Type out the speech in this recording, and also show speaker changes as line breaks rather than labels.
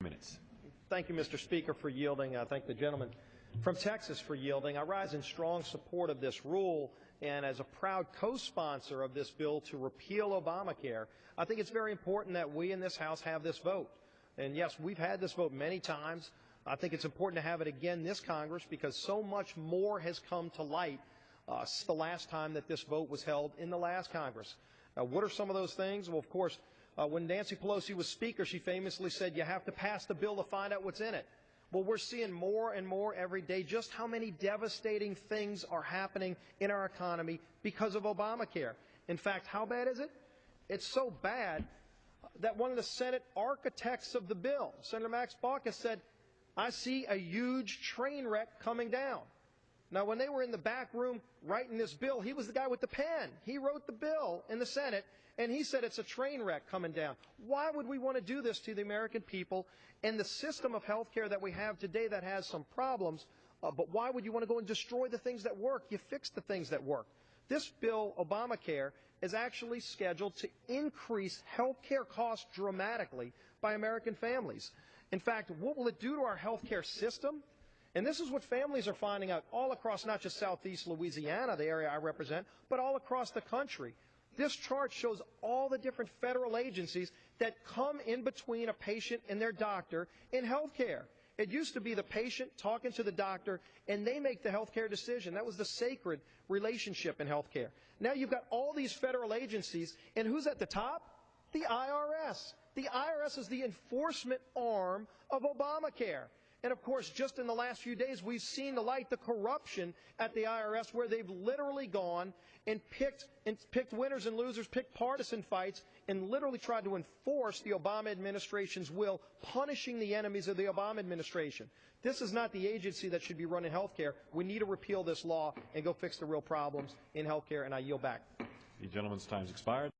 Minutes.
Thank you, Mr. Speaker, for yielding. I thank the gentleman from Texas for yielding. I rise in strong support of this rule, and as a proud co-sponsor of this bill to repeal Obamacare, I think it's very important that we in this House have this vote. And yes, we've had this vote many times. I think it's important to have it again this Congress because so much more has come to light since the last time that this vote was held in the last Congress. What are some of those things? Well, of course, when Nancy Pelosi was Speaker, she famously said, you have to pass the bill to find out what's in it. Well, we're seeing more and more every day just how many devastating things are happening in our economy because of Obamacare. In fact, how bad is it? It's so bad that one of the Senate architects of the bill, Senator Max Baucus, said, I see a huge train wreck coming down. Now, when they were in the back room writing this bill, he was the guy with the pen. He wrote the bill in the Senate, and he said it's a train wreck coming down. Why would we want to do this to the American people and the system of health care that we have today that has some problems? But why would you want to go and destroy the things that work? You fix the things that work. This bill, Obamacare, is actually scheduled to increase health care costs dramatically by American families. In fact, what will it do to our health care system? And this is what families are finding out all across not just southeast Louisiana, the area I represent, but all across the country. This chart shows all the different federal agencies that come in between a patient and their doctor in health care. It used to be the patient talking to the doctor, and they make the health care decision. That was the sacred relationship in health care. Now you've got all these federal agencies, and who's at the top? The IRS. The IRS is the enforcement arm of Obamacare. And, of course, just in the last few days, we've seen the light, the corruption at the IRS, where they've literally gone and picked winners and losers, picked partisan fights, and literally tried to enforce the Obama administration's will, punishing the enemies of the Obama administration. This is not the agency that should be running health care. We need to repeal this law and go fix the real problems in health care, and I yield back.
The gentleman's time's expired.